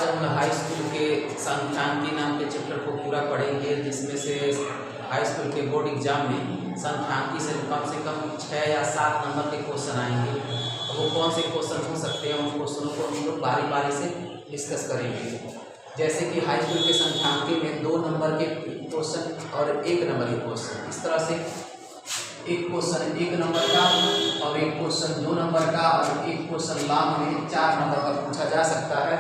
हम high school के सांख्यिकी नाम के चैप्टर को पूरा पढ़ेंगे, जिसमें से हाई स्कूल के बोर्ड एग्जाम में सांख्यिकी से कम 6 या 7 नंबर के क्वेश्चन आएंगे। तो वो कौन से क्वेश्चन हो सकते हैं, उन क्वेश्चनों को हम लोग बारी बारी से डिस्कस करेंगे। जैसे कि हाई स्कूल के सांख्यिकी में 2 नंबर के क्वेश्चन और 1 नंबर के क्वेश्चन, इस तरह से एक क्वेश्चन 1 नंबर का और एक क्वेश्चन 2 नंबर का और एक क्वेश्चन लॉन्ग में 4 नंबर का पूछा जा सकता है।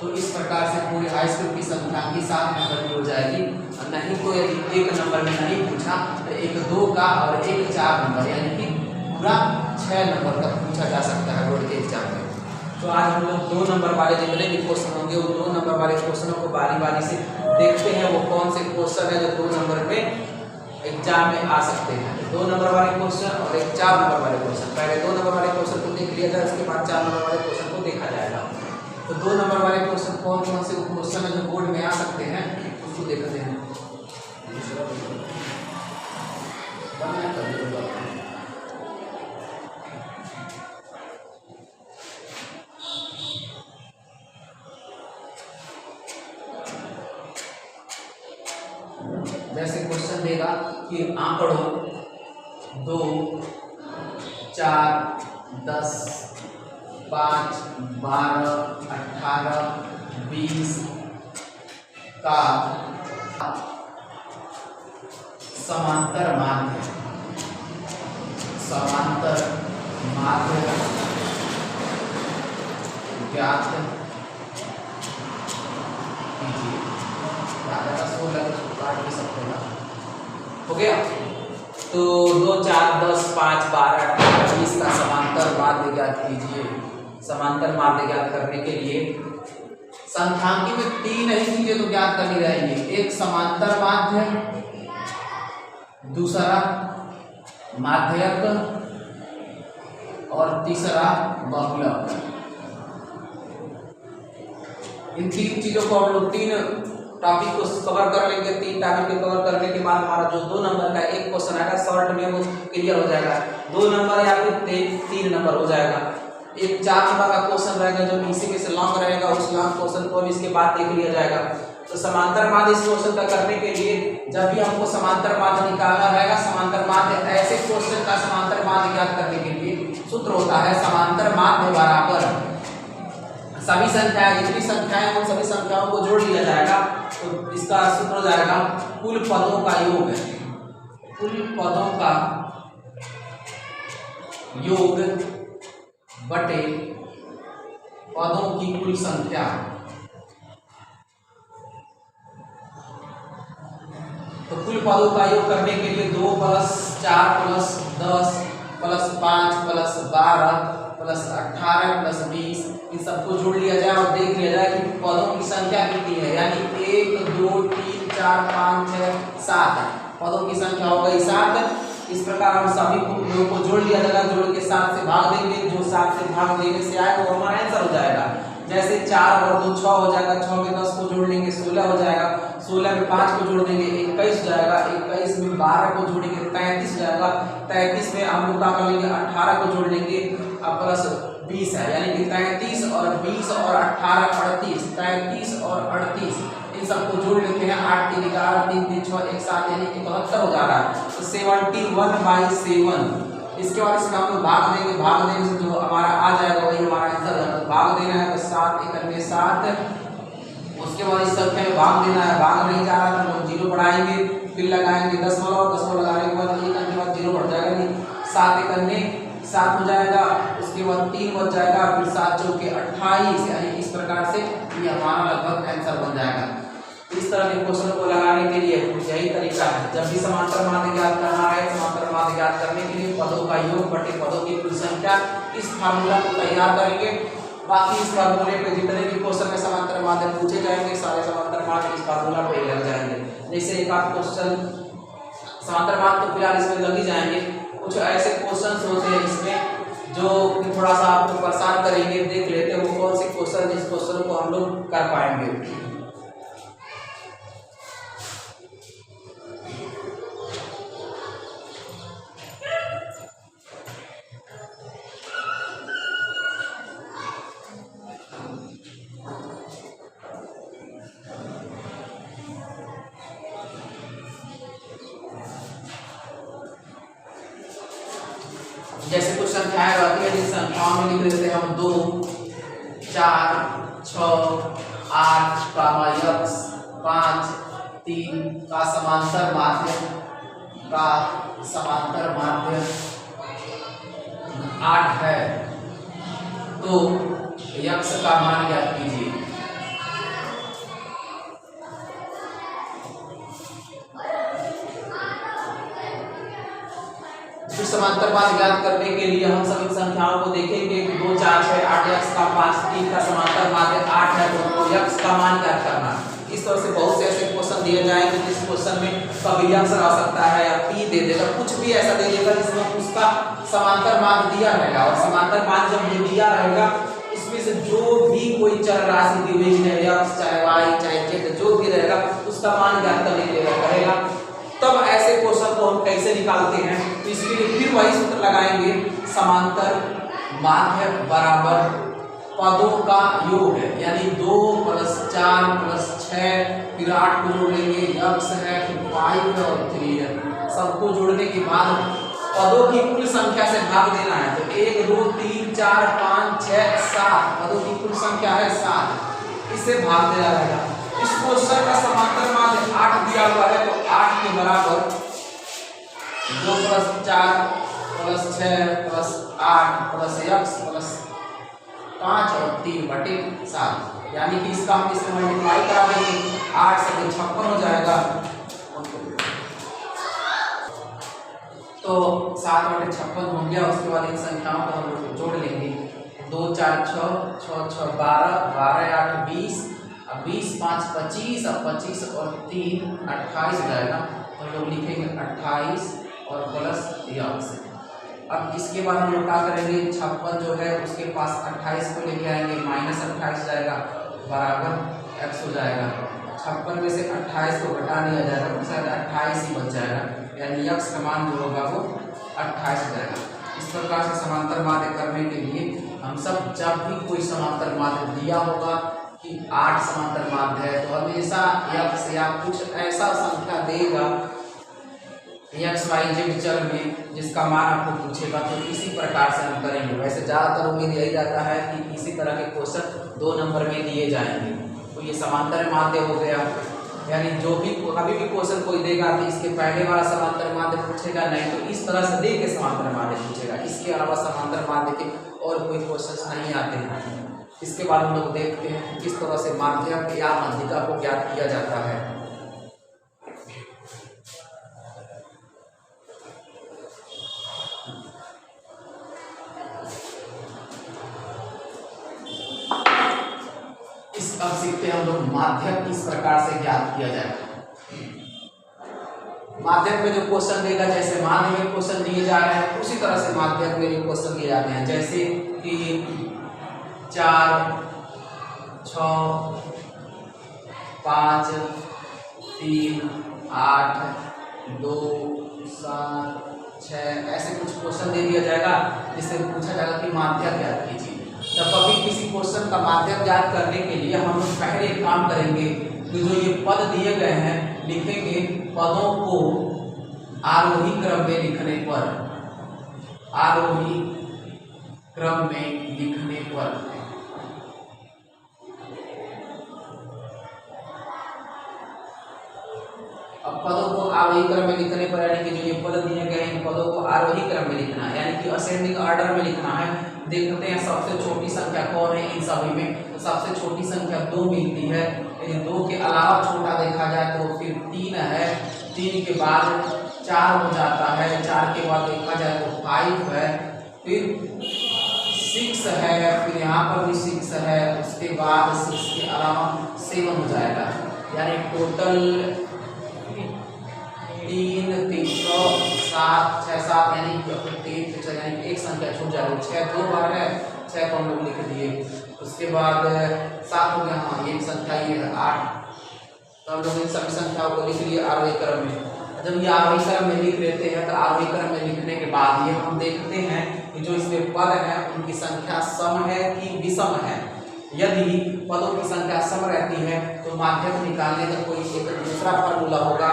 तो इस प्रकार से पूरे हाई स्कूल की सांख्यिकी 7 नंबर की हो जाएगी। और नहीं तो यदि 1 नंबर में नहीं पूछा तो एक 2 का और एक 4 नंबर, यानी कि पूरा 6 नंबर का पूछा जा सकता है बोर्ड के एग्जाम में। तो आज हम लोग 2 नंबर वाले जितने भी क्वेश्चन होंगे उन 2 नंबर वाले क्वेश्चनों को बारी बारी से देखते हैं, वो कौन से क्वेश्चन है जो 2 नंबर में एग्जाम में आ सकते हैं। 2 नंबर वाले क्वेश्चन और एक 4 नंबर वाले क्वेश्चन, पहले 2 नंबर वाले क्वेश्चन को देख लिया जाए, उसके बाद 4 नंबर वाले क्वेश्चन को देखा जाएगा। तो 2 नंबर वाले क्वेश्चन कौन कौन से क्वेश्चन है जो बोर्ड में आ सकते हैं उसको देखते हैं। जैसे क्वेश्चन देगा कि आंकड़ों 2, 4, 10, 5, 12, 18, 20 का समांतर माध्य ज्ञात कीजिए। 16 काट भी सकते हैं, हो गया। तो 2, 4, 10, 5, 12, 18, 20 का समांतर माध्य ज्ञात कीजिए। समांतर माध्य ज्ञात करने के लिए सांख्यिकी में 3 ही चीजें तो ज्ञात करनी रहेंगी, एक समांतर माध्य, दूसरा माध्यक और तीसरा बहुलक। इन 3 चीजों को हम लोग 3 टॉपिक को कवर कर लेंगे। 3 टॉपिक को कवर करने के बाद हमारा जो 2 नंबर का एक क्वेश्चन आएगा शॉर्ट में वो क्लियर हो जाएगा। 2 नंबर या फिर 3 नंबर हो जाएगा। एक 4 नंबर का क्वेश्चन रहेगा जो इसी में से लॉन्ग रहेगा, उस लॉन्ग क्वेश्चन को इसके बाद देख लिया जाएगा। तो समांतर माध्य इस क्वेश्चन का करने के लिए जब भी हमको समांतर माध्य निकालना रहेगा, समांतर माध्य ऐसे क्वेश्चन का समांतर माध्य ज्ञात करने के लिए सूत्र होता है समांतर माध्य बराबर सभी संख्याएं, जितनी संख्याएं उन सभी संख्याओं को जोड़ लिया जाएगा। तो इसका सूत्र हो जाएगा कुल पदों का योग, कुल पदों का योग बटे पदों की कुल संख्या। तो कुल पदों का योग करने के लिए 2 + 4 + 10 + 5 + 12 + 18 + 20 इन सबको जोड़ लिया जाए और देख लिया जाए कि पदों की संख्या कितनी है, यानी 1, 2, 3, 4, 5, 6, 7 पदों की संख्या हो गई 7। इस प्रकार हम सभी को जोड़ लिया जाएगा, जोड़ के 7 से भाग देंगे, जो 7 से भाग देने से आएगा वो हमारा आंसर हो जाएगा। जैसे 4 और 2 6 हो जाएगा, 6 में 10 को जोड़ लेंगे 16 हो जाएगा, 16 में 5 को जोड़ देंगे 21 हो जाएगा, 21 में 12 को जोड़ेंगे 33 हो जाएगा, 33 में हम लोग क्या कर लेंगे 18 को जोड़ लेंगे प्लस 20 है, यानी कि 33 और 20 और 18 38, 33 और 38 इन सबको जोड़ लेते हैं। 8 3 11 3 3 6 1 7 यानी 71 हो जा रहा है। तो 71/7 इसके बाद इसमें हम लोग भाग देंगे, भाग देने से जो हमारा आ जाएगा वही हमारा आंसर है। तो भाग देना है तो 7 × 7, उसके बाद इस संख्या में भाग देना है, भाग नहीं जा रहा तो 0 बढ़ाएंगे, फिर लगाएंगे दशमलव लगाने के बाद 1 के बाद 0 बढ़ जाएगा, नहीं 7 × 7 हो जाएगा, उसके बाद 3 बच जाएगा, फिर 7 × 4 = 28, यानी इस प्रकार से ये हमारा लगभग आंसर बन जाएगा। इस तरह के क्वेश्चन को लगाने के लिए यही तरीका है। जब भी समांतर माध्य ज्ञात करना है, समांतर माध्य ज्ञात करने के लिए पदों का योग बटे पदों की कुल संख्या, इस फार्मूला को तैयार करेंगे। बाकी इस फार्मूले पे जितने भी क्वेश्चन में समांतर माध्य पूछे जाएंगे सारे समांतर माध्य इस फार्मूला पे लग जाएंगे। जैसे एक आध क्वेश्चन समांतर माध्य तो फिलहाल इसमें लग ही जाएंगे, कुछ ऐसे क्वेश्चन होते हैं इसमें जो थोड़ा सा आपको परेशान करेंगे, देख लेते हैं वो कौन से क्वेश्चन, जिस क्वेश्चन को हम लोग कर पाएंगे। जैसे कुछ संख्याएं रहती है जिन संख्याओं में लिख देते हैं हम 2 4 6 8 का यक्स 5 3 का समांतर माध्य 8 है, तो यक्स का मान ज्ञात कीजिए। फिर समांतर मान ज्ञात करने के लिए हम सब इन संख्याओं को देखेंगे कि 2 4 6 8 यक्स का 5 3 का समांतर माध्य 8 है, तो यक्स का मान ज्ञात करना। इस तरह से बहुत से ऐसे क्वेश्चन दिए जाएंगे जिस क्वेश्चन में कभी यक्स आ सकता है या पी दे देगा, कुछ भी ऐसा दे देगा जिसमें उसका समांतर मान दिया रहेगा, और समांतर मान जब ये दिया रहेगा उसमें से जो भी कोई चर राशि दी हुई है, यक्स चाहे वाई चाहे जेड जो भी रहेगा उसका मान ज्ञात करने के लिए करेगा। तब ऐसे क्वेश्चन को हम कैसे निकालते हैं, तो इसके लिए फिर वही सूत्र लगाएंगे, समांतर माध्य बराबर पदों का योग है, यानी 2 + 4 + 6 फिर 8 को जोड़ लेंगे, यक्स है, फिर 5 है और 3 है। सबको जोड़ने के बाद पदों की कुल संख्या से भाग देना है, तो 1 2 3 4 5 6 7 पदों की कुल संख्या है 7, इससे भाग देना रहेगा। इस क्वेश्चन का समांतर माध्य 8 दिया हुआ है, तो 8 के बराबर 2 + 4 + 6 + 8 + यक्स + 5 और 3/7, यानी कि इसका हम इससे मल्टीप्लाई करा देंगे, 8 से 56 हो जाएगा, तो 7/56 हो गया। उसके बाद इन संख्याओं को हम लोग जोड़ लेंगे, 2 4 6 6 6 12 12 8 20 अब 20 5 25 अब 25 और 3 28 हो जाएगा, तो हम लोग लिखेंगे 28 और प्लस यक्स। अब इसके बाद हम लोग क्या करेंगे, 56 जो है उसके पास 28 को लेके आएंगे, -28 जाएगा बराबर x हो जाएगा। 56 में से 28 को घटा दिया जाएगा तो शायद 28 ही बच जाएगा, यानी x का मान जो होगा वो 28 हो जाएगा। इस प्रकार से समांतर माध्य करने के लिए हम सब जब भी कोई समांतर माध्य दिया होगा कि 8 समांतर माध्य है, तो हमेशा x या कुछ ऐसा संख्या देगा एक्स वाई जेड चर में जिसका मान आपको पूछेगा, तो इसी प्रकार से हम करेंगे। वैसे ज़्यादातर उम्मीद यही रहता है कि इसी तरह के क्वेश्चन 2 नंबर में दिए जाएंगे। तो ये समांतर माध्य हो गया, यानी जो भी कभी भी क्वेश्चन कोई देगा तो इसके पहले वाला समांतर माध्य पूछेगा, नहीं तो इस तरह से दे के समांतर माध्य पूछेगा। इसके अलावा समांतर माध्य के और कोई क्वेश्चन नहीं आते हैं। इसके बाद हम लोग देखते हैं किस तरह से माध्यक या मध्यिका को ज्ञात किया जाता है। अब सीखते हैं हम लोग माध्यक किस प्रकार से ज्ञात किया जाए। माध्यक में जो क्वेश्चन देगा, जैसे माध्य में क्वेश्चन दिए जा रहे हैं उसी तरह से माध्यक में जो क्वेश्चन दिए जाते हैं, जैसे कि 4 6 5 3 8 2 7 6 ऐसे कुछ क्वेश्चन दे दिया जाएगा जिससे पूछा जाएगा कि माध्यक ज्ञात कीजिए। तो कभी किसी क्वेश्चन का माध्यक ज्ञात करने के लिए हम लोग पहले एक काम करेंगे कि जो ये पद दिए गए हैं लिखेंगे, पदों को आरोही क्रम में लिखने पर, आरोही क्रम में लिखने पर अब पदों को आरोही क्रम में लिखने पर, यानी कि जो ये पद दिए गए हैं पदों को आरोही क्रम में लिखना है, यानी कि असेंडिंग ऑर्डर में लिखना है। देखते हैं सबसे छोटी संख्या कौन है इन सभी में, तो सबसे छोटी संख्या 2 मिलती है। यदि 2 के अलावा छोटा देखा जाए तो फिर 3 है, 3 के बाद 4 हो जाता है, 4 के बाद देखा जाए तो 5 है, फिर 6 है, फिर यहाँ पर भी 6 है, उसके बाद 6 के अलावा 7 हो जाएगा, यानी टोटल 3 3 7 6 7 यानी 3 यानी एक संख्या छूट जाएगी। 6 2 बार है, 6 को हम लोग लिख दिए। उसके बाद 7 हो गया, हाँ ये संख्या ये है 8, तो हम लोग इन सभी संख्याओं को लिख लिए आरोही क्रम में। जब ये आरोही क्रम में लिख लेते हैं तो आरोही क्रम में लिखने के बाद ये हम देखते हैं कि जो इसमें पद है उनकी संख्या सम है कि विषम है। यदि पदों की संख्या सम रहती है तो माध्यक निकालने का कोई एक दूसरा फार्मूला होगा,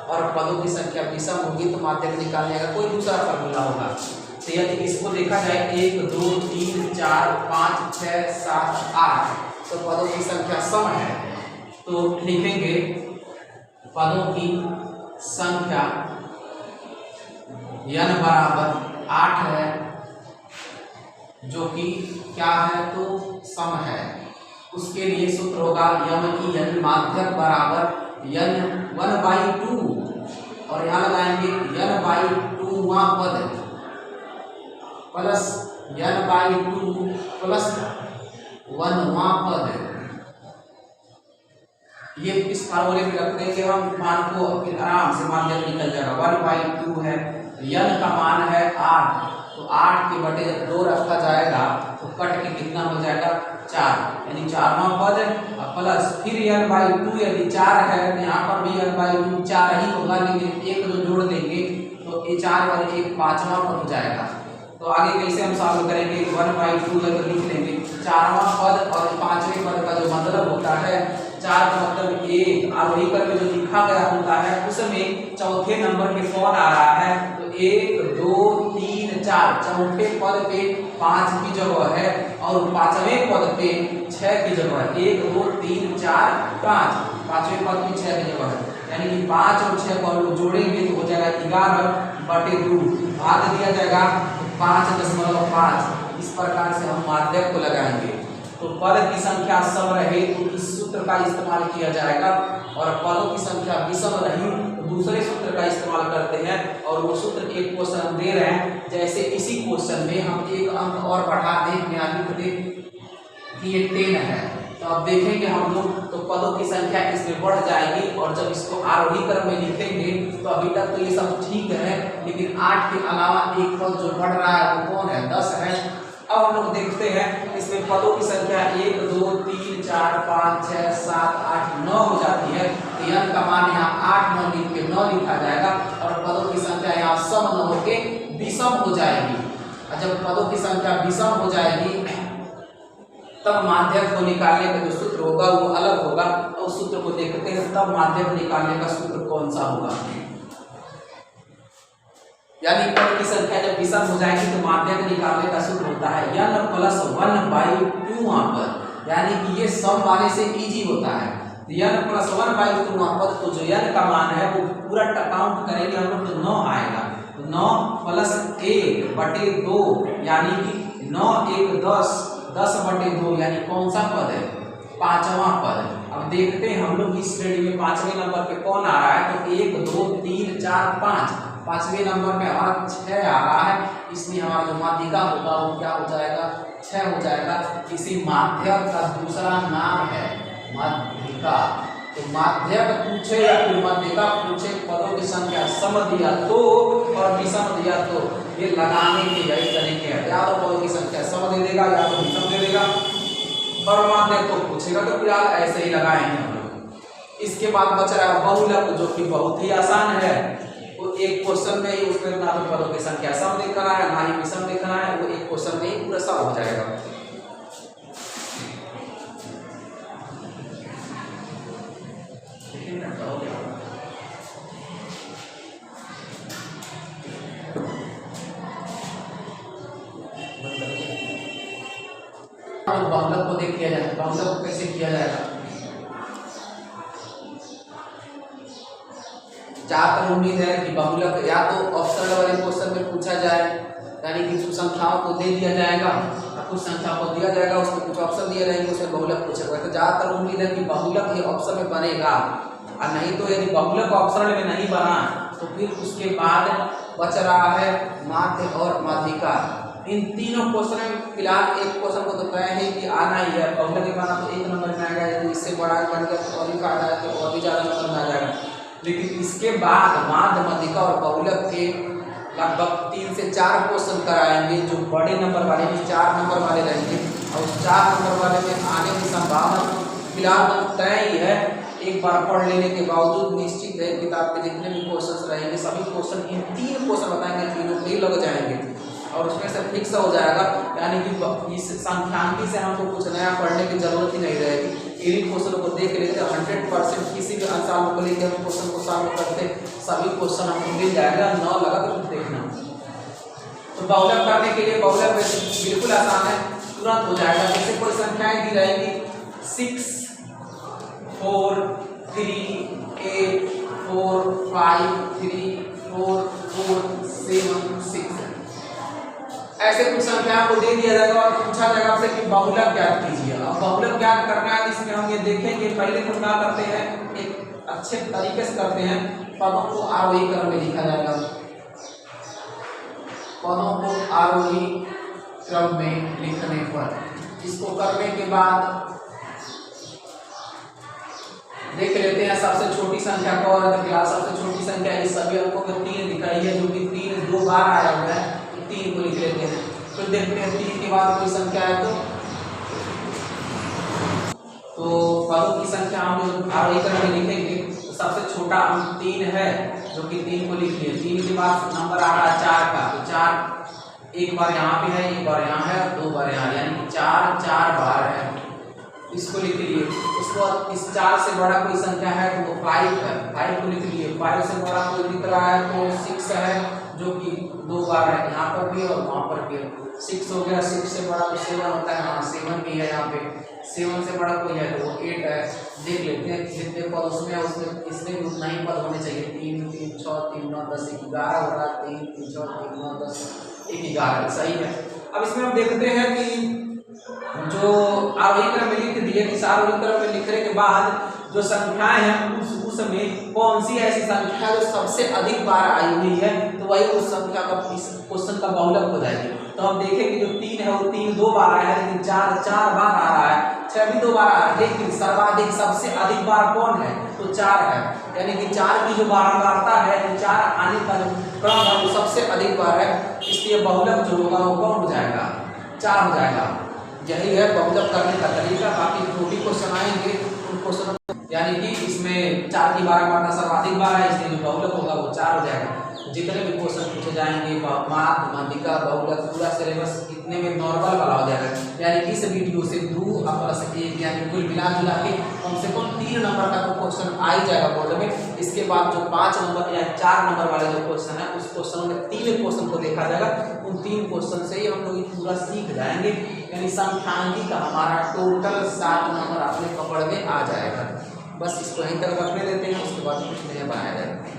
और पदों की संख्या विषम होगी तो माध्यक निकालने का कोई दूसरा फार्मूला होगा। तो यदि इसको देखा जाए 1 2 3 4 5 6 7 8 तो पदों की संख्या सम है। तो लिखेंगे पदों की संख्या n बराबर 8 है, जो कि क्या है तो सम है। उसके लिए सूत्र होगा m माध्यक बराबर n 1/2 और यहाँ लगाएंगे n/2वां पद प्लस n/2 प्लस 1वां पद। ये इस फार्मूले पे रख देंगे हम मान को, फिर आराम से माध्यक निकल जाएगा। 1/2 है, n का मान है 8, तो 8 के बटे जब 2 रखा जाएगा तो कट के कितना हो जाएगा 4, यानी 4वां पद और प्लस फिर n/2 यदि 4 है तो यहाँ पर भी n/2 4 ही होगा, लेकिन एक दो जोड़ देंगे तो ये 4 और 1 5वां पद हो जाएगा। तो आगे कैसे हम सॉल्व करेंगे, 1/2 अगर लिख लेंगे 4वां पद और 5वें पद का जो मतलब होता है 4 का मतलब 1 आरोही क्रम में जो लिखा गया होता है उसमें चौथे नंबर पे कौन आ रहा है तो 1 2 3 4 चौथे पद पे 5 की जगह है और 5वें पद पे 6 की जगह है। 1 2 3 4 5 5वें पद पे 6 की जगह है, यानी कि 5 और 6 को हम लोग जोड़ेंगे तो हो जाएगा 11/2, भाग दिया जाएगा 5.5। इस प्रकार से हम माध्यक को लगाएंगे। तो पद की संख्या सम रहे तो इस सूत्र का इस्तेमाल किया जाएगा, और पदों की संख्या विषम रही तो दूसरे सूत्र का इस्तेमाल करते हैं। और वो सूत्र एक क्वेश्चन हम दे रहे हैं, जैसे इसी क्वेश्चन में हम एक अंक और बढ़ा दें, यहाँ लिख दें कि ये 10 है, तो अब देखेंगे हम लोग तो पदों की संख्या इसमें बढ़ जाएगी। और जब इसको आरोही क्रम में लिखेंगे तो अभी तक तो ये सब ठीक है, लेकिन 8 के अलावा एक पद जो बढ़ रहा है वो कौन है 10 है। अब हम लोग देखते हैं इसमें पदों की संख्या 1 2 3 4 5 6 7 8 9 हो जाती है, तो n का मान यहाँ 8 9 लिख के 9 लिखा जाएगा और पदों की संख्या यहाँ सम न होके विषम हो जाएगी। और जब पदों की संख्या विषम हो जाएगी तब माध्यक को निकालने का जो सूत्र होगा वो अलग होगा। तो उस सूत्र को देखते हैं, तब माध्यक निकालने का सूत्र कौन सा होगा। यानी पद की संख्या जब विषम हो जाएगी तो माध्यक निकालने का सूत्र होता है n + 1/2 वहां पर, यानी कि ये सम वाले से इजी होता है। n + 1/2 वहां पर तो जो n का मान है वो पूरा काउंट करेंगे हम लोग तो 9 आएगा, तो 9 + 1/2 यानी कि 9 1 10 10/2 यानी कौन सा पद है 5वां पद। अब देखते हैं हम लोग इस श्रेणी में 5वें नंबर पे कौन आ रहा है तो 1 2 3 4 5, 5वें नंबर पे हमारा 6 आ रहा है, इसलिए हमारा जो माध्यिका होगा वो क्या हो जाएगा 6 हो जाएगा। इसी माध्यक का दूसरा नाम है माध्यिका। तो माध्यक पूछे या फिर माध्यिका पूछे, पदों की संख्या सम दिया तो और विषम दिया तो ये लगाने के यही तरीके हैं, या तो पदों की संख्या सम दे देगा या तो विषम दे देगा, और माध्यक को पूछेगा तो फिलहाल ऐसे ही लगाएंगे हम लोग। इसके बाद बच रहा है बहुलक, जो कि बहुत ही आसान है। वो एक क्वेश्चन में ही उसमें ना तो पदों की संख्या सम दिखना है ना ही विषम दिखना है, वो एक क्वेश्चन में ही पूरा सॉल्व हो जाएगा। बहुलक को देख लिया जाए, बहुलक को कैसे किया जाएगा। ज्यादातर उम्मीद है कि बहुलक या तो ऑप्शनल वाले क्वेश्चन में पूछा जाए, यानी कि कुछ संख्याओं को दे दिया जाएगा और कुछ संख्याओं को दिया जाएगा, उसमें कुछ ऑप्शन दिए रहेंगे, उसमें बहुलक पूछेगा। तो ज्यादातर उम्मीद है कि बहुलक ये ऑप्शन में बनेगा, और नहीं तो यदि बहुलक ऑप्शनल में नहीं बना तो फिर उसके बाद बच रहा है माध्य और माध्यिका। इन तीनों क्वेश्चन में फिलहाल एक क्वेश्चन को तो तय है कि आना ही है, बहुलक के बना तो 1 नंबर में आएगा, यदि इससे बड़ा बन गया तो और भी फायदा है तो और भी ज़्यादा नंबर में आ जाएगा। लेकिन इसके बाद माध्य माध्यिका और बहुलक के लगभग 3 से 4 क्वेश्चन कराएंगे, जो बड़े नंबर वाले में 4 नंबर वाले रहेंगे, और उस 4 नंबर वाले में आने की संभावना फिलहाल तय ही है। एक बार पढ़ लेने के बावजूद निश्चित है किताब के जितने भी क्वेश्चन रहेंगे सभी क्वेश्चन, इन 3 क्वेश्चन बताएंगे, तीनों पे लग जाएंगे और उसमें से फिक्स हो जाएगा। यानी कि इस सांख्यिकी से हमको कुछ नया पढ़ने की जरूरत ही नहीं रहेगी। इन्हीं क्वेश्चन को देख लेते 100% किसी भी अंसार को लेकर हम क्वेश्चन को सॉल्व करते, सभी क्वेश्चन हमको मिल जाएगा। 9 लगा तो देखना। तो बहुलक करने के लिए बहुलक बिल्कुल आसान है, तुरंत हो जाएगा। जैसे कोई संख्याएं दी जाएगी 6 4 3 8 4 5 3 4 4 7 6 ऐसे कुछ संख्या को दे दिया जाएगा और पूछा जाएगा आपसे कि बहुलक ज्ञात कीजिए। अब बहुलक ज्ञात करना है, इसमें हम ये देखेंगे पहले तो क्या करते हैं, एक अच्छे तरीके से करते हैं, पदों को आरोही क्रम में लिखा जाएगा। पदों को आरोही क्रम में लिखने पर इसको करने के बाद देख लेते हैं सबसे छोटी संख्या कौन है। सबसे छोटी संख्या इस सभी अंकों में 3 दिखाई है, जो कि 3 2 बार आया हुआ है, तो 3 को लिख लेते हैं। फिर देखते हैं 3 के बाद कोई संख्या है तो पदों की संख्या हम आरोही क्रम में लिखेंगे। तो सबसे छोटा अंक 3 है, जो कि 3 को लिख लिए। 3 के बाद नंबर आ रहा है 4 का, तो 4 एक बार यहाँ पे है, एक बार यहाँ है, 2 बार यहाँ, यानी कि 4 4 बार है, इसको लिख लिए। उसके बाद इस 4 से बड़ा कोई संख्या है तो वो 5 है, 5 को लिख लिए। 5 से बड़ा कोई दिख रहा है तो 6 है, जो कि 2 बार है, यहाँ पर भी और वहाँ पर भी। 6 हो गया। 6 से बड़ा तो 7 होता है, हाँ 7 भी है यहाँ पे। 7 से बड़ा कोई है तो वो 8 है। देख लेते हैं जितने पद उसमें इसमें भी उतना ही पद होने चाहिए। 3 3 6 3 9 10 11 हो रहा है। 3 3 6 3 9 10 11 सही है। अब इसमें हम देखते हैं कि जो आरोही क्रम में लिख दिए, इस आरोही क्रम में लिखने के बाद जो संख्याएं हैं उसमें कौन सी ऐसी संख्या जो सबसे अधिक बार आई हुई है, तो वही उस संख्या का इस क्वेश्चन का बहुलक हो जाएगी। तो हम देखेंगे जो 3 है वो 3 2 बार आया है, लेकिन 4 4 बार आ रहा है, 6 भी 2 बार आ रहा है, लेकिन सर्वाधिक सबसे अधिक बार कौन है तो 4 है। यानी कि 4 की जो बारंबारता है, 4 आने का जो क्रम है वो सबसे अधिक बार है, इसलिए बहुलक जो होगा वो कौन हो जाएगा 4 हो जाएगा। यही है बहुलक करने का तरीका। बाकी जो भी क्वेश्चन आएंगे उन क्वेश्चनों यानी कि इसमें 4 की बारंबारता सर्वाधिक बार है, इसलिए जो बहुलक होगा वो 4 हो जाएगा। जितने भी क्वेश्चन पूछे जाएंगे माध्य माध्यिका बहुलक पूरा सिलेबस इतने में नॉर्मल वाला हो जाएगा। यानी कि इस वीडियो से 2 प्लस 1 यानी कुल मिला जुला के कम से कम 3 नंबर का क्वेश्चन आ ही जाएगा बोर्ड में। इसके बाद जो 5 नंबर या 4 नंबर वाले जो क्वेश्चन है उस क्वेश्चन में 3 क्वेश्चन को देखा जाएगा। उन 3 क्वेश्चन से ही हम लोग पूरा सीख जाएंगे। यानी सांख्यिकी का हमारा टोटल 7 नंबर अपने पकड़ में आ जाएगा। बस इसको यहीं तक रखने देते हैं, उसके बाद कुछ नहीं बनाया जाएगा।